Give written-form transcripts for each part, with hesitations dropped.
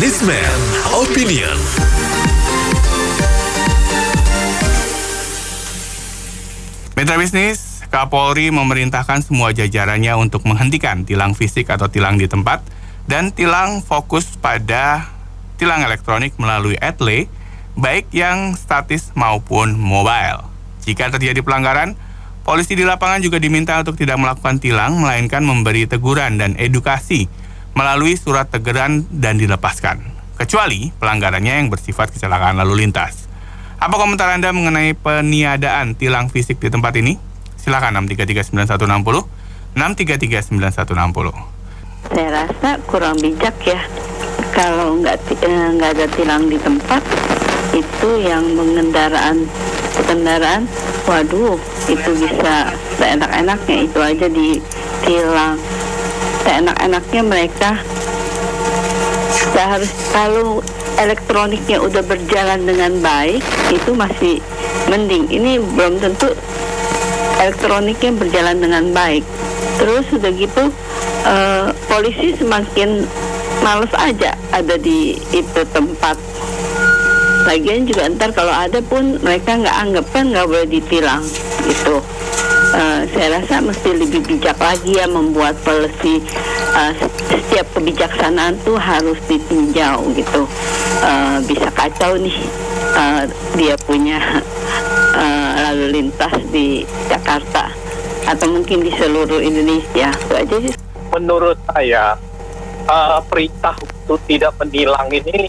Businessman Opinion. Mitra bisnis, Kapolri memerintahkan semua jajarannya untuk menghentikan tilang fisik atau tilang di tempat dan tilang fokus pada tilang elektronik melalui etle, baik yang statis maupun mobile. Jika terjadi pelanggaran, polisi di lapangan juga diminta untuk tidak melakukan tilang, melainkan memberi teguran dan edukasi melalui surat teguran dan dilepaskan, kecuali pelanggarannya yang bersifat kecelakaan lalu lintas. Apa komentar Anda mengenai peniadaan tilang fisik di tempat ini? Silakan 6339160, 6339160. Saya rasa kurang bijak ya. Kalau nggak ada tilang di tempat, itu yang kendaraan, waduh, itu bisa seenak-enaknya itu aja ditilang. Seenak-enaknya mereka harus, kalau elektroniknya udah berjalan dengan baik, itu masih mending. Ini belum tentu elektroniknya berjalan dengan baik. Terus udah gitu polisi semakin males aja ada di itu tempat. Lagian juga ntar kalau ada pun mereka nggak anggap, kan nggak boleh ditilang gitu. Saya rasa mesti lebih bijak lagi ya membuat policy. Setiap kebijaksanaan tuh harus ditinjau gitu. Bisa kacau nih dia punya lalu lintas di Jakarta atau mungkin di seluruh Indonesia. Itu aja sih. Menurut saya perintah untuk tidak menilang ini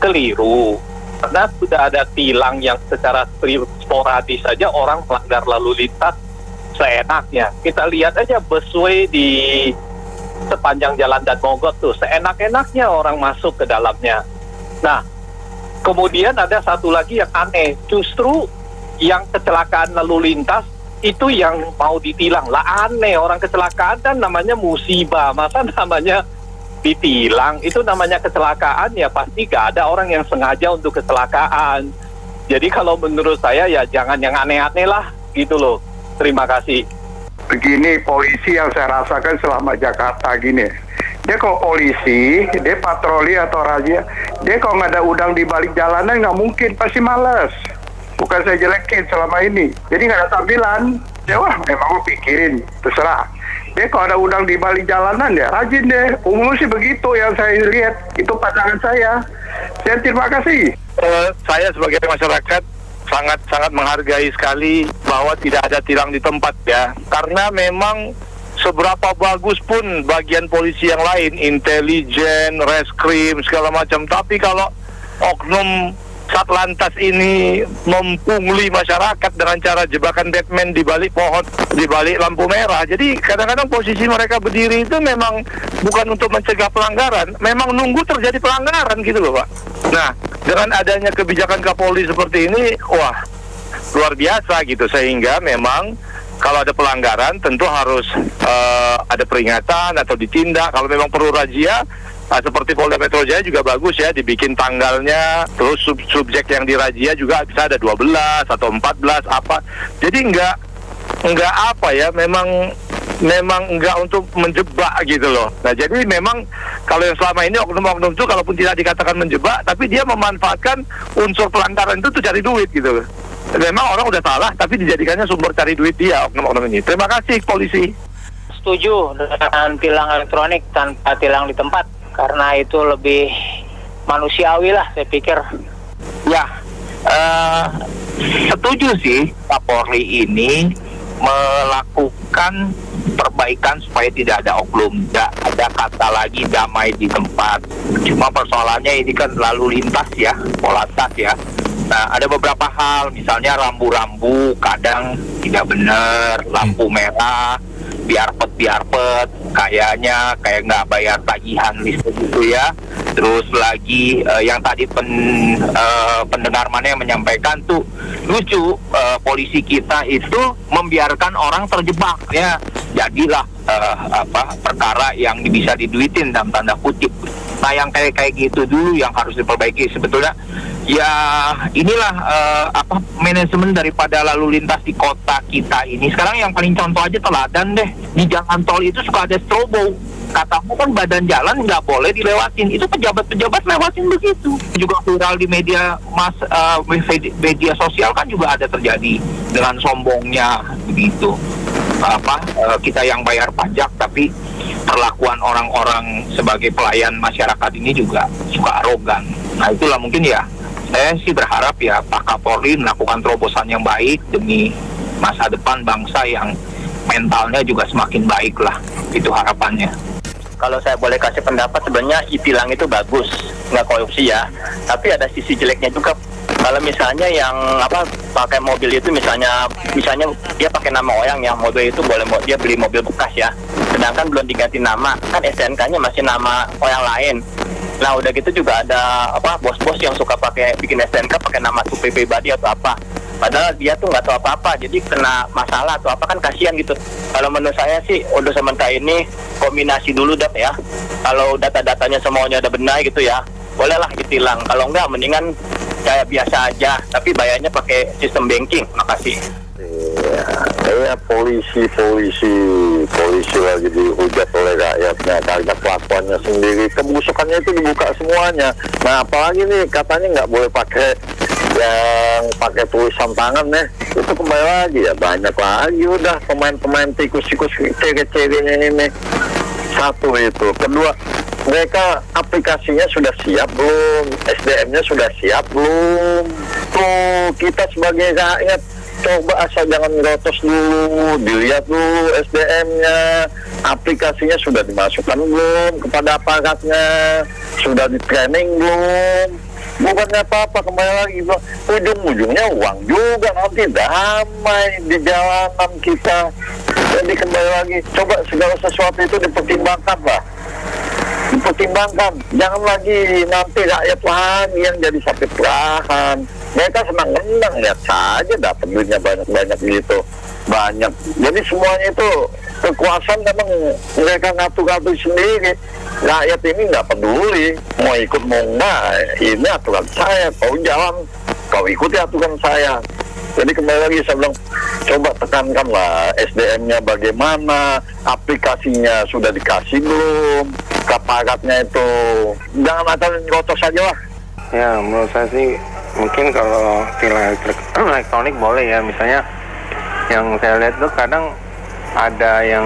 keliru, karena sudah ada tilang yang secara sporadis saja orang melanggar lalu lintas seenaknya. Kita lihat aja busway di sepanjang jalan Dan Mogot tuh, seenak-enaknya orang masuk ke dalamnya. Nah, kemudian ada satu lagi yang aneh, justru yang kecelakaan lalu lintas itu yang mau ditilang. Lah aneh, orang kecelakaan kan namanya musibah, masa namanya ditilang? Itu namanya kecelakaan, ya pasti gak ada orang yang sengaja untuk kecelakaan. Jadi kalau menurut saya ya jangan yang aneh-aneh lah gitu loh. Terima kasih. Begini, polisi yang saya rasakan selama Jakarta gini, dia kalau polisi, dia patroli atau razia, dia kalau nggak ada udang di balik jalanan nggak mungkin, pasti males. Bukan saya jelekin selama ini, jadi nggak ada tampilan. Ya wah, memang gue pikirin, terserah. Dia kalau ada udang di balik jalanan ya rajin deh. Umumnya sih begitu yang saya lihat, itu pandangan saya. Saya terima kasih. Saya sebagai masyarakat sangat menghargai sekali bahwa tidak ada tilang di tempat ya, karena memang seberapa bagus pun bagian polisi yang lain, intelijen, reskrim, segala macam, tapi kalau oknum Satlantas ini mempungli masyarakat dengan cara jebakan Batman di balik pohon, di balik lampu merah. Jadi kadang-kadang posisi mereka berdiri itu memang bukan untuk mencegah pelanggaran, memang nunggu terjadi pelanggaran gitu loh Pak. Nah, dengan adanya kebijakan Kapolri seperti ini, wah luar biasa gitu, sehingga memang kalau ada pelanggaran tentu harus ada peringatan atau ditindak. Kalau memang perlu razia, seperti Polda Metro Jaya juga bagus ya, dibikin tanggalnya, terus subjek yang dirazia juga bisa ada 12 atau 14 apa. Jadi enggak apa ya, memang enggak untuk menjebak gitu loh. Nah, jadi memang kalau yang selama ini oknum-oknum itu kalaupun tidak dikatakan menjebak, tapi dia memanfaatkan unsur pelanggaran itu tuh cari duit gitu. Memang orang udah salah, tapi dijadikannya sumber cari duit dia oknum-oknum ini. Terima kasih polisi. Setuju dengan tilang elektronik tanpa tilang di tempat, karena itu lebih manusiawi lah saya pikir. Ya, setuju sih Kapolri ini melakukan perbaikan supaya tidak ada oknum, tidak ada kata lagi damai di tempat. Cuma persoalannya ini kan lalu lintas ya, polantas ya. Nah, ada beberapa hal, misalnya rambu-rambu kadang tidak benar, lampu merah, biarpet, kayak nggak bayar tagihan listrik gitu ya. Terus lagi yang tadi pendengar mana yang menyampaikan tuh lucu, polisi kita itu membiarkan orang terjebak ya, jadilah perkara yang bisa diduitin dalam tanda kutip. Nah, yang kayak gitu dulu yang harus diperbaiki sebetulnya. Ya inilah manajemen daripada lalu lintas di kota kita ini. Sekarang yang paling contoh aja teladan deh, di jalan tol itu suka ada strobo. katanya kan badan jalan nggak boleh dilewatin. Itu pejabat-pejabat lewatin begitu. Juga viral di media media sosial kan juga ada terjadi dengan sombongnya begitu. Kita yang bayar pajak tapi perlakuan orang-orang sebagai pelayan masyarakat ini juga suka arogan. Nah itulah mungkin ya, saya sih berharap ya Pak Kapolri melakukan terobosan yang baik demi masa depan bangsa yang mentalnya juga semakin baik lah. Itu harapannya. Kalau saya boleh kasih pendapat, sebenarnya e-tilang itu bagus, nggak korupsi ya. Tapi ada sisi jeleknya juga. Kalau misalnya yang pakai mobil itu misalnya dia pakai nama orang, yang mobil itu dia beli mobil bekas ya. Sedangkan belum diganti nama, kan STNK-nya masih nama orang lain. Nah udah gitu juga ada bos-bos yang suka bikin STNK pakai nama tuh pribadi atau apa. Padahal dia tuh nggak tahu apa-apa, jadi kena masalah atau apa kan kasihan gitu. Kalau menurut saya sih untuk sementara ini kombinasi dulu ya. Kalau data-datanya semuanya udah benar gitu ya, bolehlah ditilang. Kalau enggak mendingan kayak biasa aja, tapi bayarnya pakai sistem banking. Makasih. Iya, polisi lagi dihujat oleh rakyatnya karena kelakuannya sendiri, kebusukannya itu dibuka semuanya. Nah apalagi nih katanya nggak boleh pakai tulisan tangan ya, itu kembali lagi ya banyak lagi udah pemain tikus ciri-cirinya ini. Satu itu, kedua mereka aplikasinya sudah siap belum, SDM-nya sudah siap belum. Tuh kita sebagai rakyat coba asal jangan ngerotos dulu, dilihat dulu SDM-nya, aplikasinya sudah dimasukkan belum kepada aparatnya, sudah di training belum. Bukannya apa-apa, kembali lagi ujung-ujungnya uang juga, nanti damai di jalanan kita. Jadi kembali lagi, coba segala sesuatu itu dipertimbangkan lah, jangan lagi nanti rakyat lagi yang jadi sakit perahan. Mereka senang-senang lihat saja dapat duitnya banyak gitu, banyak. Jadi semuanya itu kekuasaan memang mereka ngatur-ngatur sendiri. Rakyat ini nggak peduli mau ikut mau enggak, ini aturan saya, kau jalan kau ikuti aturan saya. Jadi kembali lagi saya bilang, coba tekankanlah SDM-nya bagaimana, aplikasinya sudah dikasih belum, aparatnya itu jangan asal ngotos saja lah. Ya menurut saya sih mungkin kalau tilang elektronik boleh ya, misalnya yang saya lihat tuh kadang ada yang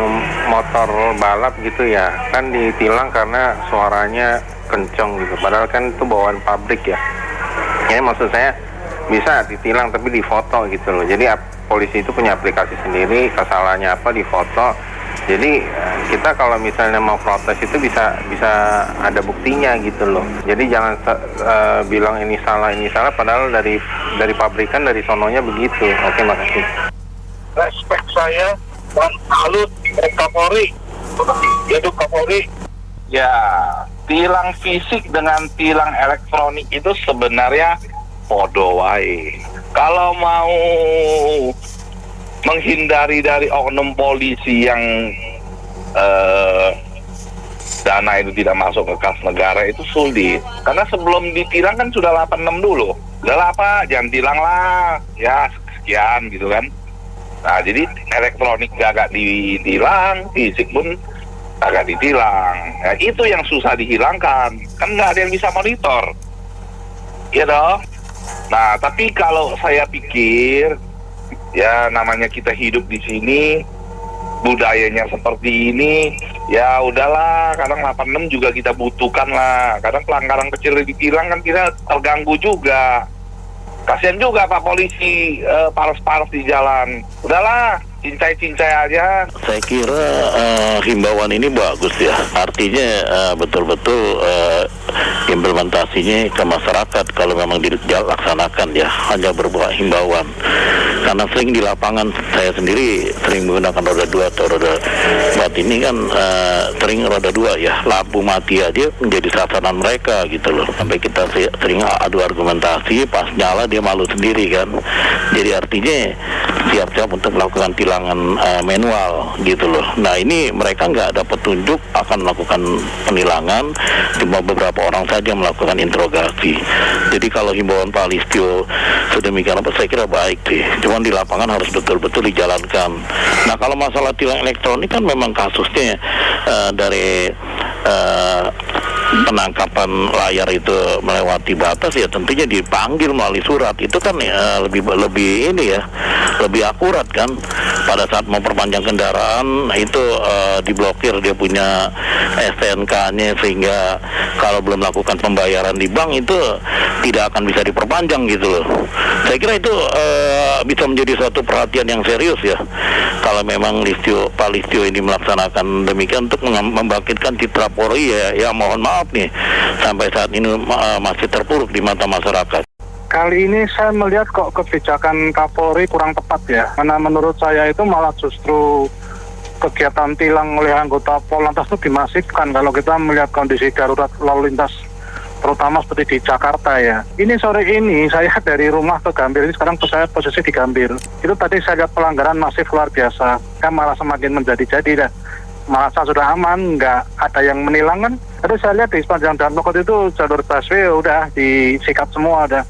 motor balap gitu ya, kan ditilang karena suaranya kenceng gitu, padahal kan itu bawaan pabrik ya. Ini maksud saya bisa ditilang tapi difoto gitu loh. Jadi polisi itu punya aplikasi sendiri, kesalahannya apa difoto. Jadi kita kalau misalnya mau protes itu bisa ada buktinya gitu loh. Jadi jangan bilang ini salah padahal dari pabrikan dari sononya begitu. Oke, makasih. Respek saya dan salut Kapolri. Hidup Kapolri. Ya, tilang fisik dengan tilang elektronik itu sebenarnya podo wae. Kalau mau menghindari dari oknum polisi yang dana itu tidak masuk ke kas negara itu sulit. Karena sebelum ditilang kan sudah 86 dulu. Udah lah Pak, jangan tilang lah. Ya sekian gitu kan. Nah jadi elektronik gak ditilang, fisik pun agak ditilang. Nah, itu yang susah dihilangkan. Kan nggak ada yang bisa monitor. Iya dong. Nah, tapi kalau saya pikir, ya namanya kita hidup di sini, budayanya seperti ini, ya udahlah, kadang 86 juga kita butuhkan lah. Kadang pelanggaran kecil ditilang kan kita terganggu juga. Kasihan juga Pak Polisi, paras-paras di jalan. Udahlah, cincai-cincai aja. Saya kira himbauan ini bagus ya. Artinya betul-betul implementasinya ke masyarakat kalau memang dilaksanakan ya, hanya berbuat himbauan. Karena sering di lapangan, saya sendiri sering menggunakan roda 2 atau roda buat ini kan sering roda 2 ya, lampu mati aja menjadi sasaran mereka gitu loh. Sampai kita sering adu argumentasi, pas nyala dia malu sendiri kan. Jadi artinya siap-siap untuk melakukan tilangan manual gitu loh. Nah ini mereka nggak ada petunjuk akan melakukan penilangan, cuma beberapa orang saja melakukan interogasi. Jadi kalau himbauan Pak Listio sedemikian apa, saya kira baik sih. Cuma ketentuan di lapangan harus betul-betul dijalankan. Nah, kalau masalah tilang elektronik kan memang kasusnya dari penangkapan layar itu melewati batas, ya tentunya dipanggil melalui surat. Itu kan lebih ini ya, lebih akurat kan. Pada saat mau perpanjang kendaraan itu diblokir dia punya STNK-nya, sehingga kalau belum melakukan pembayaran di bank itu tidak akan bisa diperpanjang gitu loh. Saya kira itu bisa menjadi suatu perhatian yang serius ya, kalau memang Pak Listio ini melaksanakan demikian untuk membangkitkan citra Polri ya mohon maaf nih, sampai saat ini masih terpuruk di mata masyarakat. Kali ini saya melihat kok kebijakan Kapolri kurang tepat ya, karena menurut saya itu malah justru kegiatan tilang oleh anggota Polantas itu dimasifkan kalau kita melihat kondisi darurat lalu lintas, terutama seperti di Jakarta ya. Ini sore ini saya dari rumah ke Gambir, ini sekarang saya posisi di Gambir. Itu tadi saya lihat pelanggaran masif luar biasa, kan malah semakin menjadi-jadi dah. Merasa sudah aman, nggak ada yang menilang kan. Tapi saya lihat di sepanjang Jalan Pokok itu jalur busway udah disikat semua, udah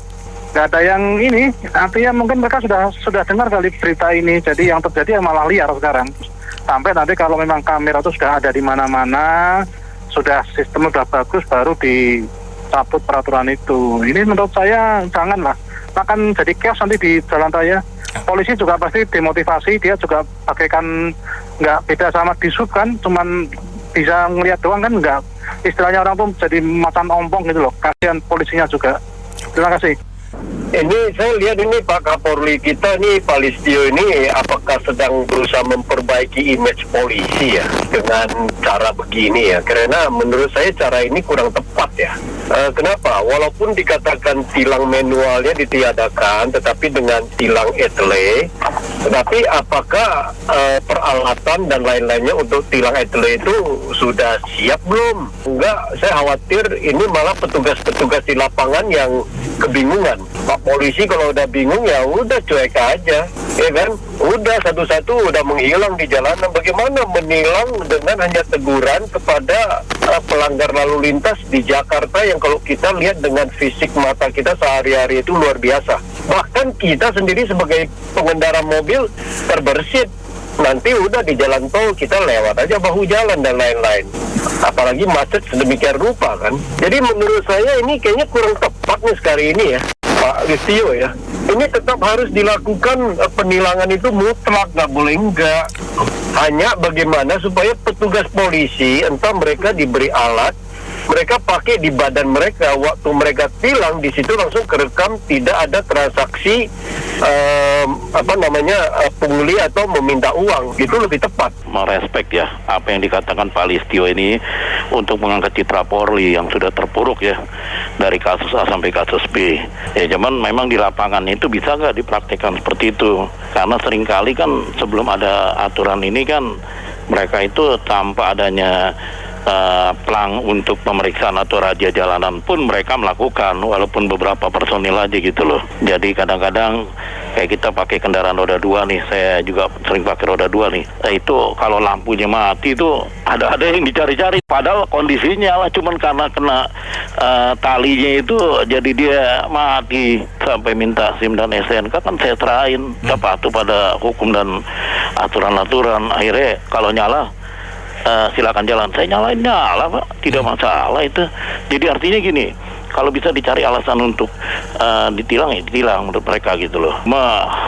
nggak ada yang ini. Artinya mungkin mereka sudah dengar kali berita ini, jadi yang terjadi malah liar sekarang. Sampai nanti kalau memang kamera itu sudah ada di mana-mana, sudah sistem sudah bagus, baru dicabut peraturan itu. Ini menurut saya janganlah, akan jadi chaos nanti di jalan raya. Polisi juga pasti demotivasi, dia juga bagaikan nggak beda sama disub kan, cuman bisa ngelihat doang kan, nggak, istilahnya orang tuh jadi macan ompong gitu loh. Kasihan polisinya juga. Terima kasih. Ini saya lihat ini Pak Kapolri kita nih, Pak Listio ini apakah sedang berusaha memperbaiki image polisi ya dengan cara begini ya, karena menurut saya cara ini kurang tepat ya. Kenapa? Walaupun dikatakan tilang manualnya ditiadakan, tetapi dengan tilang etle, tetapi apakah peralatan dan lain-lainnya untuk tilang etle itu sudah siap belum? Enggak, saya khawatir ini malah petugas-petugas di lapangan yang kebingungan. Pak polisi kalau udah bingung ya udah cuek aja, ya kan? Udah satu-satu udah menghilang di jalanan. Bagaimana menilang dengan hanya teguran kepada pelanggar lalu lintas di Jakarta yang kalau kita lihat dengan fisik mata kita sehari-hari itu luar biasa. Bahkan kita sendiri sebagai pengendara mobil terbersit. Nanti udah di jalan tol kita lewat aja bahu jalan dan lain-lain. Apalagi macet sedemikian rupa kan. Jadi menurut saya ini kayaknya kurang tepat nih sekali ini ya, Pak Listio ya. Ini tetap harus dilakukan penilangan itu mutlak, nggak boleh enggak. Hanya bagaimana supaya petugas polisi, entah mereka diberi alat, mereka pakai di badan mereka, waktu mereka tilang di situ langsung kerekam, tidak ada transaksi pungli atau meminta uang. Itu lebih tepat. Merespek ya apa yang dikatakan Pak Listio ini untuk mengangkat citra Polri yang sudah terpuruk ya, dari kasus A sampai kasus B. Ya cuman memang di lapangan itu bisa nggak dipraktikkan seperti itu, karena seringkali kan sebelum ada aturan ini kan mereka itu tanpa adanya pelang untuk pemeriksaan atau razia jalanan pun mereka melakukan, walaupun beberapa personil aja gitu loh. Jadi kadang-kadang kayak kita pakai kendaraan roda 2 nih, saya juga sering pakai roda 2 nih, itu kalau lampunya mati itu ada yang dicari-cari, padahal kondisinya lah cuman karena kena talinya itu jadi dia mati. Sampai minta SIM dan STNK kan saya serahin, kita patuh pada hukum dan aturan-aturan. Akhirnya kalau nyala silakan jalan, saya nyala Pak, tidak masalah itu. Jadi artinya gini, kalau bisa dicari alasan untuk ditilang ya ditilang menurut mereka gitu loh.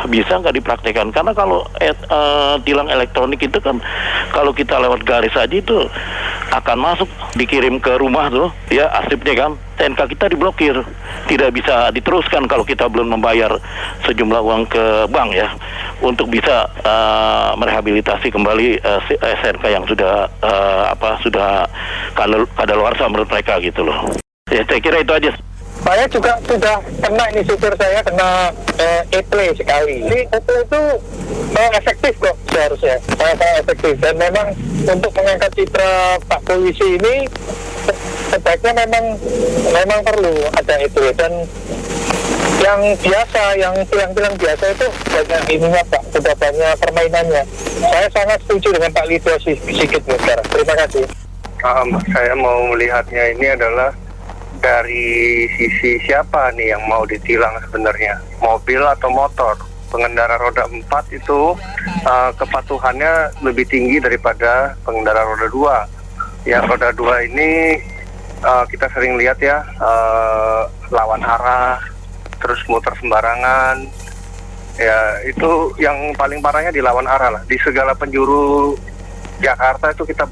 Bisa nggak dipraktekkan, karena kalau tilang elektronik itu kan kalau kita lewat garis aja itu akan masuk, dikirim ke rumah tuh ya arsipnya kan, TNK kita diblokir, tidak bisa diteruskan kalau kita belum membayar sejumlah uang ke bank ya, untuk bisa merehabilitasi kembali SNK yang sudah kadaluarsa menurut mereka gitu loh. Ya saya kira itu aja. Saya juga sudah kena, ini supir saya kena etle sekali. Ini etle itu efektif kok seharusnya, sangat efektif. Dan memang untuk mengangkat citra Pak Polisi ini sebaiknya memang perlu ada etle. Dan yang biasa, yang tilang-tilang biasa itu banyak ininya Pak, sudah banyak permainannya. Saya sangat setuju dengan Pak Listio Sigit sekarang. Terima kasih. Saya mau melihatnya ini adalah dari sisi siapa nih yang mau ditilang sebenarnya, mobil atau motor. pengendara roda 4 itu kepatuhannya lebih tinggi daripada pengendara roda 2. Yang roda 2 ini kita sering lihat ya, lawan arah, terus muter sembarangan. Ya, itu yang paling parahnya di lawan arah lah. Di segala penjuru Jakarta itu kita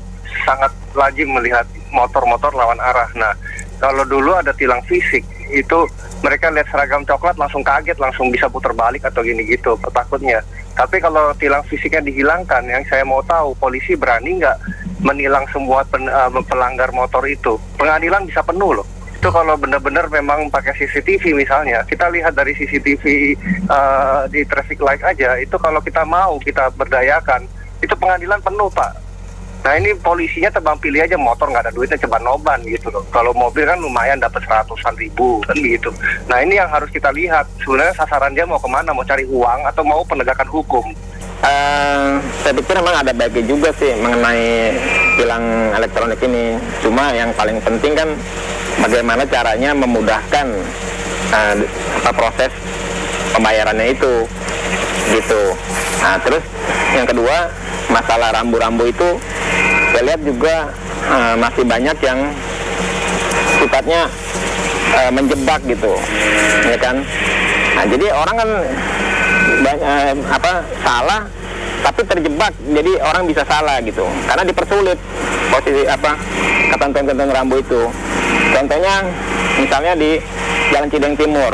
sangat lazim melihat motor-motor lawan arah. Nah, kalau dulu ada tilang fisik, itu mereka lihat seragam coklat langsung kaget, langsung bisa putar balik atau gini gitu, takutnya. Tapi kalau tilang fisiknya dihilangkan, yang saya mau tahu, polisi berani nggak menilang semua pelanggar motor itu? Pengadilan bisa penuh loh. Itu kalau benar-benar memang pakai CCTV misalnya, kita lihat dari CCTV di traffic light aja, itu kalau kita mau kita berdayakan, itu pengadilan penuh Pak. Nah ini polisinya tebang pilih aja, motor nggak ada duitnya coba noban gitu loh. Kalau mobil kan lumayan dapat 100-an ribu kan gitu. Nah ini yang harus kita lihat, sebenarnya sasaran dia mau kemana, mau cari uang atau mau penegakan hukum. Saya pikir memang ada baiknya juga sih mengenai tilang elektronik ini. Cuma yang paling penting kan bagaimana caranya memudahkan proses pembayarannya itu, gitu. Nah, terus yang kedua, masalah rambu-rambu itu saya lihat juga masih banyak yang sifatnya menjebak gitu, ya kan. Nah, jadi orang kan salah tapi terjebak, jadi orang bisa salah gitu karena dipersulit posisi ketentuan-ketentuan rambu itu. Contohnya misalnya di Jalan Cideng Timur.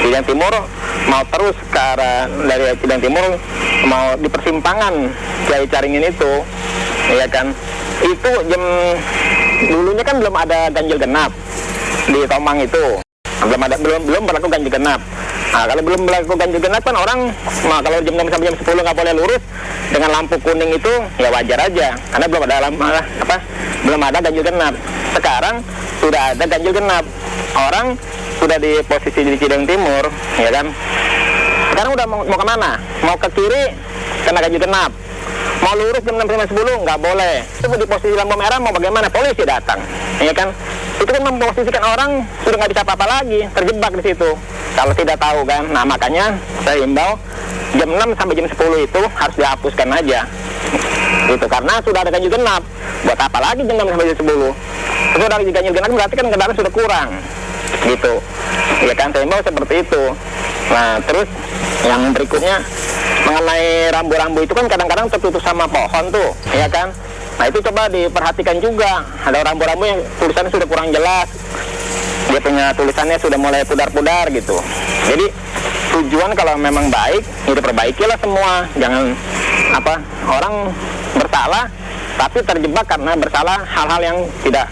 Cideng Timur mau terus ke arah dari Cideng Timur mau di persimpangan Kiai Caringin itu, ya kan. Itu jam dulunya kan belum ada ganjil genap di Tomang itu. Belum berlaku ganjil genap. Nah, kalau belum berlaku ganjil genap kan orang kalau jam 6 sampai jam 10 nggak boleh lurus dengan lampu kuning itu ya wajar aja karena belum ada ganjil genap. Sekarang sudah ada ganjil genap. Orang sudah di posisi di Cideng Timur, ya kan. Sekarang udah mau kemana? Mau ke kiri kena ganjil genap. Mau lurus jam 6 sampai 10 nggak boleh. Itu di posisi lampu merah mau bagaimana? Polisi datang, ya kan. Itu kan memposisikan orang sudah nggak bisa apa-apa lagi, terjebak di situ. Kalau tidak tahu kan, nah makanya saya himbau jam 6 sampai jam 10 itu harus dihapuskan aja. Itu karena sudah ada ganjil genap. Buat apa lagi jam 6 sampai jam 10? Sudah ada ganjil genap berarti kan kendaraan sudah kurang. Gitu. Ya kan, saya himbau seperti itu. Nah, terus yang berikutnya mengenai rambu-rambu itu kan kadang-kadang tertutup sama pohon tuh, ya kan. Nah, itu coba diperhatikan juga. Ada rambu-rambu yang tulisannya sudah kurang jelas. Dia punya tulisannya sudah mulai pudar-pudar gitu. Jadi tujuan kalau memang baik, ya diperbaikilah semua. Jangan orang bersalah tapi terjebak karena bersalah hal-hal yang tidak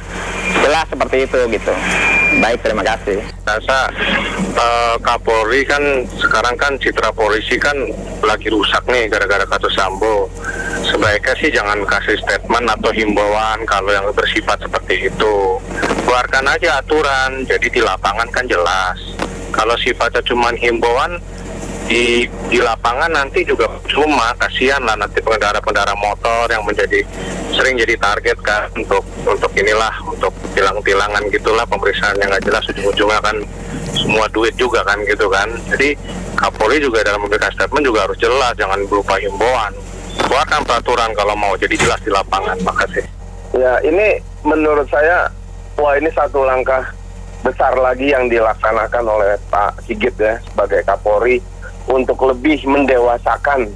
jelas seperti itu gitu. Baik, terima kasih. Rasa Kapolri kan sekarang kan citra polisi kan lagi rusak nih gara-gara kasus Sambo. Sebaiknya sih jangan kasih statement atau himbauan kalau yang bersifat seperti itu. Keluarkan aja aturan, jadi di lapangan kan jelas. Kalau sifatnya cuma himbauan di lapangan nanti juga cuma kasihan lah nanti pengendara-pengendara motor yang sering jadi target kan untuk inilah, untuk tilang-tilangan gitulah, pemeriksaan yang nggak jelas ujung-ujungnya kan semua duit juga kan gitu kan. Jadi Kapolri juga dalam memberikan statement juga harus jelas, jangan berupa himbauan. Keluarkan peraturan kalau mau jadi jelas di lapangan. Makasih. Ya, ini menurut saya ini satu langkah besar lagi yang dilaksanakan oleh Pak Sigit ya sebagai Kapolri untuk lebih mendewasakan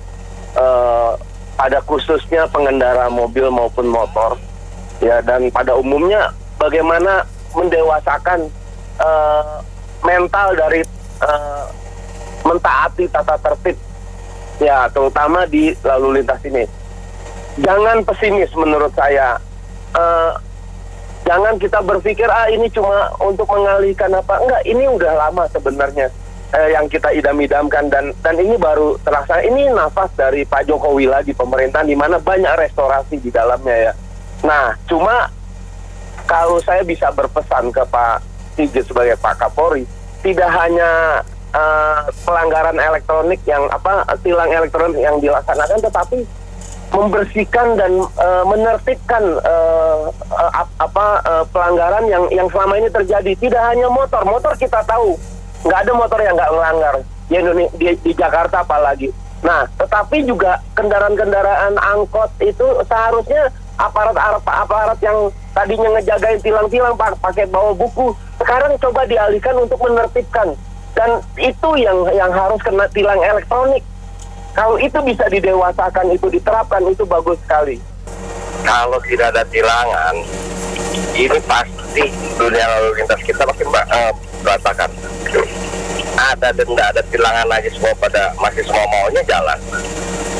pada khususnya pengendara mobil maupun motor ya, dan pada umumnya bagaimana mendewasakan mental dari mentaati tata tertib ya, terutama di lalu lintas ini. Jangan pesimis menurut saya. Jangan kita berpikir ini cuma untuk mengalihkan enggak, ini udah lama sebenarnya yang kita idam-idamkan dan ini baru terlaksana. Ini nafas dari Pak Jokowi lagi pemerintahan di mana banyak restorasi di dalamnya ya. Nah, cuma kalau saya bisa berpesan ke Pak Sigit sebagai Pak Kapolri, tidak hanya pelanggaran elektronik yang tilang elektronik yang dilaksanakan, tetapi membersihkan dan menertibkan pelanggaran yang selama ini terjadi. Tidak hanya motor kita tahu nggak ada motor yang nggak melanggar, di Jakarta apalagi. Nah, tetapi juga kendaraan-kendaraan angkot itu seharusnya aparat yang tadinya ngejagain tilang-tilang pakai bawa buku, sekarang coba dialihkan untuk menertibkan. Dan itu yang harus kena tilang elektronik. Kalau itu bisa didewasakan, itu diterapkan, itu bagus sekali. Kalau tidak ada tilangan, ini pasti dunia lalu lintas kita makin berantakan. Ada denda, ada tilangan lagi, masih semua maunya jalan.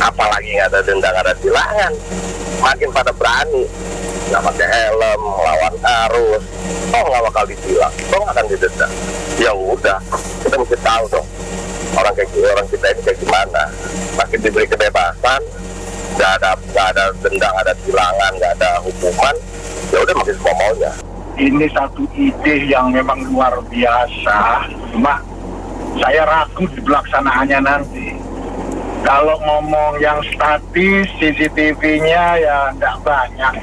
Apalagi nggak ada denda, nggak ada tilangan, makin pada berani nggak pakai helm, melawan arus, nggak bakal ditilang, nggak akan didenda. Ya udah, kita mesti tahu dong orang kita ini kayak gimana. Makin diberi kebebasan, nggak ada denda, nggak ada tilangan, nggak ada hukuman, ya udah makin semua maunya. Ini satu ide yang memang luar biasa, cuma saya ragu di pelaksanaannya nanti. Kalau ngomong yang statis, CCTV-nya ya nggak banyak.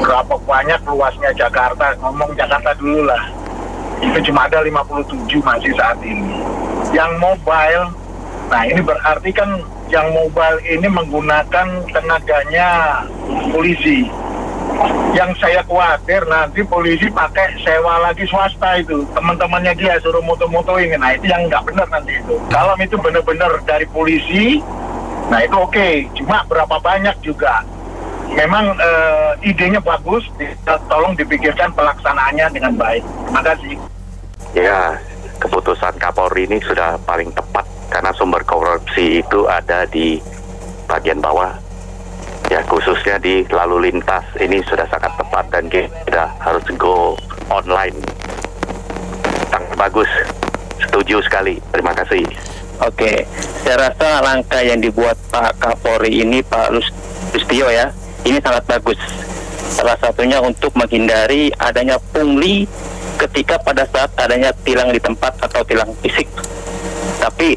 Berapa banyak luasnya Jakarta, ngomong Jakarta dulu lah. Itu cuma ada 57 masih saat ini. Yang mobile, nah ini berarti kan yang mobile ini menggunakan tenaganya polisi. Yang saya khawatir nanti polisi pakai sewa lagi swasta itu, teman-temannya dia suruh moto-motoin. Nah itu yang nggak benar nanti itu. Kalau itu benar-benar dari polisi, nah itu oke. Cuma berapa banyak juga. Memang idenya bagus, tolong dipikirkan pelaksanaannya dengan baik. Terima kasih. Ya, keputusan Kapolri ini sudah paling tepat karena sumber korupsi itu ada di bagian bawah. Ya, khususnya di lalu lintas ini sudah sangat tepat dan kita harus go online. Sangat bagus, setuju sekali. Terima kasih. Oke, saya rasa langkah yang dibuat Pak Kapolri ini, Pak Lustio ya, ini sangat bagus. Salah satunya untuk menghindari adanya pungli ketika pada saat adanya tilang di tempat atau tilang fisik. Tapi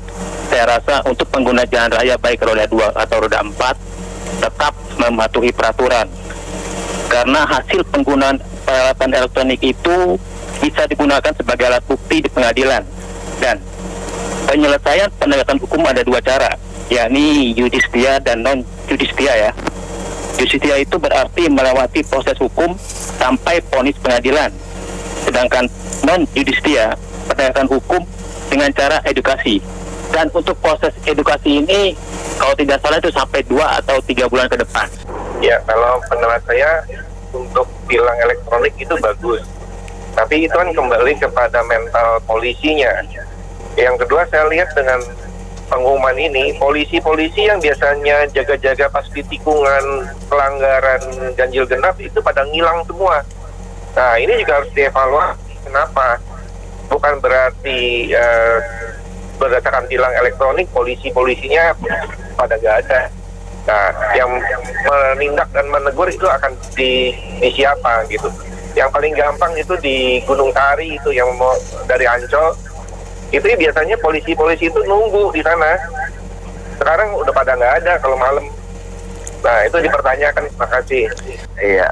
saya rasa untuk pengguna jalan raya baik roda 2 atau roda 4 tetap mematuhi peraturan, karena hasil penggunaan peralatan elektronik itu bisa digunakan sebagai alat bukti di pengadilan. Dan penyelesaian penegakan hukum ada dua cara, yakni judistia dan non judistia ya. Judistia itu berarti melewati proses hukum sampai vonis pengadilan, sedangkan non judistia penegakan hukum dengan cara edukasi. Dan untuk proses edukasi ini, kalau tidak salah itu sampai 2 atau 3 bulan ke depan. Ya, kalau pendapat saya untuk tilang elektronik itu bagus. Tapi itu kan kembali kepada mental polisinya. Yang kedua, saya lihat dengan pengumuman ini, polisi-polisi yang biasanya jaga-jaga pas di tikungan pelanggaran ganjil genap itu pada ngilang semua. Nah, ini juga harus dievaluasi. Kenapa? Bukan berarti berdasarkan tilang elektronik polisinya pada nggak ada. Nah, yang menindak dan menegur itu akan di siapa gitu. Yang paling gampang itu di Gunung Sari itu yang mau dari Ancol. Itu biasanya polisi-polisi itu nunggu di sana. Sekarang udah pada nggak ada kalau malam. Nah, itu dipertanyakan. Terima kasih. Iya,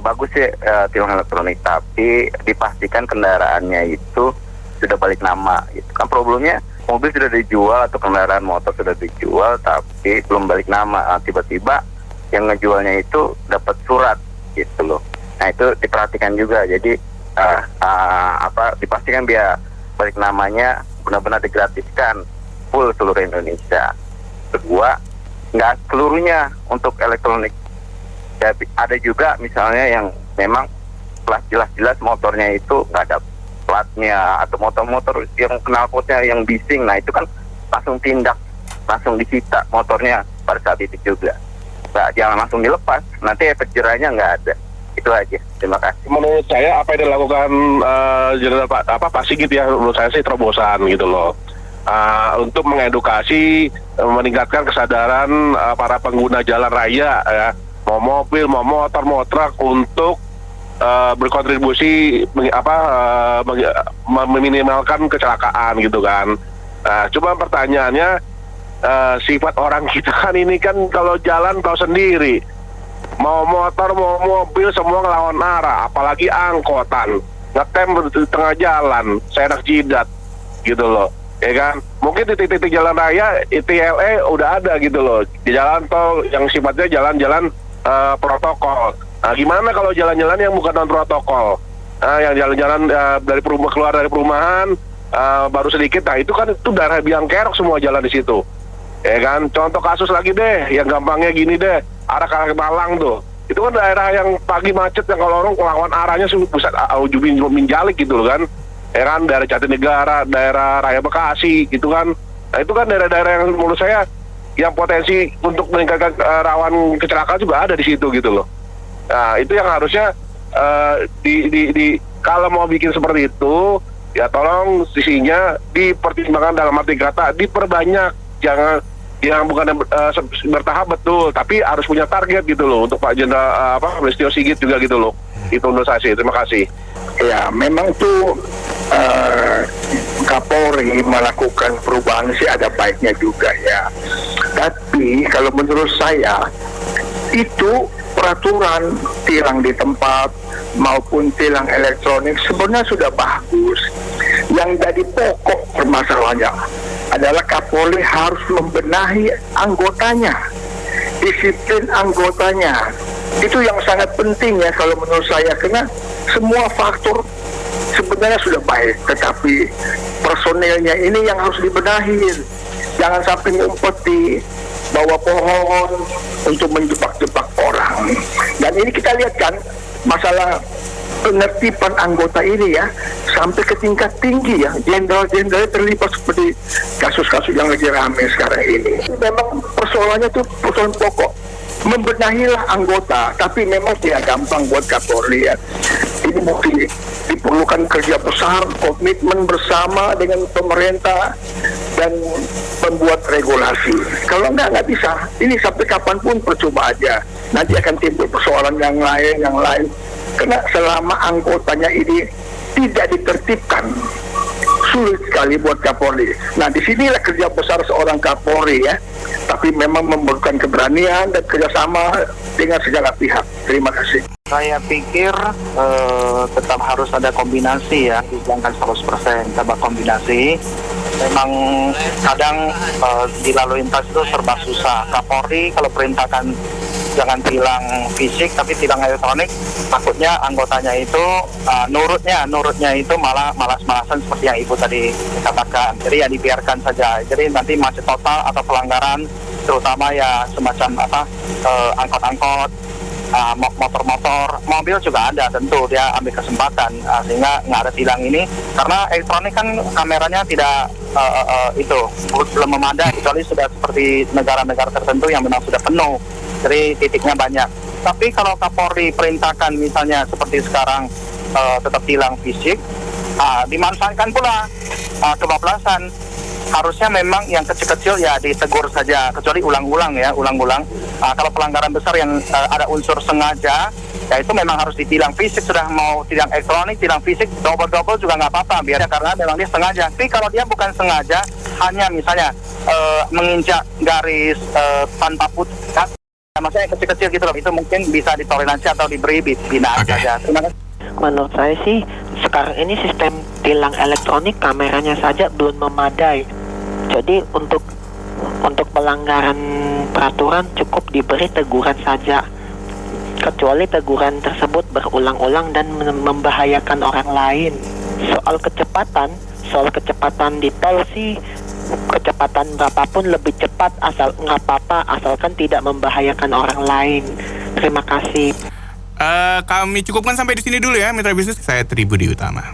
bagus sih tilang elektronik, tapi dipastikan kendaraannya itu sudah balik nama. Gitu. Kan problemnya mobil sudah dijual atau kendaraan motor sudah dijual, tapi belum balik nama. Tiba-tiba yang ngejualnya itu dapat surat, gitu loh. Nah, itu diperhatikan juga. Jadi dipastikan biar balik namanya benar-benar digratiskan full seluruh Indonesia. Kedua, nggak seluruhnya untuk elektronik. Jadi, ada juga misalnya yang memang jelas-jelas motornya itu nggak ada platnya, atau motor-motor yang knalpotnya yang bising. Nah, itu kan langsung tindak, langsung disita motornya pada saat itu juga. Nah, jangan langsung dilepas, nanti efek jerahnya nggak ada. Itu aja. Terima kasih. Menurut saya apa yang dilakukan Pak Sigit ya, menurut saya sih terobosan gitu loh. Untuk mengedukasi, meningkatkan kesadaran para pengguna jalan raya ya, mau mobil, mau motor, mau truk, untuk berkontribusi meminimalkan kecelakaan gitu kan. Nah, cuma pertanyaannya, sifat orang kita kan ini kan kalau jalan tahu sendiri, mau motor mau mobil semua ngelawan arah, apalagi angkotan ngetem di tengah jalan, seenak jidat gitu loh. ya kan? Mungkin di titik-titik jalan raya ITLE udah ada gitu loh, di jalan tol yang sifatnya jalan-jalan protokol. Nah, gimana kalau jalan-jalan yang bukan non protokol? Yang jalan-jalan keluar dari perumahan baru sedikit, nah itu kan itu darah biang kerok semua jalan di situ, ya kan? Contoh kasus lagi deh, yang gampangnya gini deh, arah ke Malang tuh, itu kan daerah yang pagi macet yang kalau orang lawan arahnya pusat ujung Minjalik gitu loh kan, ya kan? Daerah Jatinegara, daerah Raya Bekasi gitu kan. Nah itu kan daerah-daerah yang menurut saya yang potensi untuk meningkatkan rawan kecelakaan juga ada di situ gitu loh. Nah itu yang harusnya kalau mau bikin seperti itu, ya tolong sisinya dipertimbangkan, dalam arti kata diperbanyak, jangan yang bukan bertahap betul, tapi harus punya target gitu loh untuk Pak Jenderal Listio Sigit juga gitu loh. Itu menurut saya sih. Terima kasih. Ya memang tuh Kapolri melakukan perubahan sih ada baiknya juga ya. Tapi kalau menurut saya itu peraturan tilang di tempat maupun tilang elektronik sebenarnya sudah bagus. Yang jadi pokok permasalahannya adalah Kapolri harus membenahi anggotanya, disiplin anggotanya. Itu yang sangat penting ya kalau menurut saya, karena semua faktor sebenarnya sudah baik, tetapi personelnya ini yang harus dibenahi. Jangan sampai ngumpet di bawah pohon untuk menjebak-jebak orang. Dan ini kita lihat kan masalah penertiban anggota ini ya sampai ke tingkat tinggi ya, jenderal-jenderal terlibat seperti kasus-kasus yang lagi ramai sekarang ini. Memang persoalannya itu persoalan pokok, membenahilah anggota, tapi memang tidak gampang buat Kapolri ya. Ini mungkin diperlukan kerja besar, komitmen bersama dengan pemerintah dan membuat regulasi. Kalau nggak bisa. Ini sampai kapanpun percuma aja. Nanti akan timbul persoalan yang lain. Karena selama anggotanya ini tidak ditertibkan, sulit sekali buat Kapolri. Nah, disinilah kerja besar seorang Kapolri ya. Tapi memang memerlukan keberanian dan kerjasama dengan segala pihak. Terima kasih. Saya pikir tetap harus ada kombinasi ya, jangan 100% coba kombinasi. Memang kadang di lalu lintas itu serba susah. Kapolri kalau perintahkan jangan tilang fisik tapi tilang elektronik, takutnya anggotanya itu nurutnya itu malah malas-malasan seperti yang Ibu tadi katakan. Jadi ya dibiarkan saja. Jadi nanti macet total atau pelanggaran, terutama ya semacam angkot-angkot, motor-motor, mobil juga ada, tentu dia ambil kesempatan sehingga nggak ada tilang ini, karena elektronik kan kameranya tidak belum memadai, kecuali sudah seperti negara-negara tertentu yang memang sudah penuh, jadi titiknya banyak. Tapi kalau Kapolri perintahkan misalnya seperti sekarang tetap tilang fisik, dimanfaatkan pula kebablasan. Harusnya memang yang kecil-kecil ya ditegur saja, kecuali ulang-ulang. Kalau pelanggaran besar yang ada unsur sengaja, ya itu memang harus ditilang fisik. Sudah mau tilang elektronik, tilang fisik, double-double juga nggak apa-apa, biar karena memang dia sengaja. Tapi kalau dia bukan sengaja, hanya misalnya menginjak garis tanpa putih, maksudnya kecil-kecil gitu loh, itu mungkin bisa ditoleransi atau diberi binaan saja. Terima kasih. Menurut saya sih sekarang ini sistem tilang elektronik kameranya saja belum memadai. Jadi untuk pelanggaran peraturan cukup diberi teguran saja. Kecuali teguran tersebut berulang-ulang dan membahayakan orang lain. Soal kecepatan di tol sih, kecepatan berapapun lebih cepat asal nggak apa-apa, asalkan tidak membahayakan orang lain. Terima kasih. Kami cukupkan sampai di sini dulu ya, Mitra Bisnis. Saya Tribudi Utama.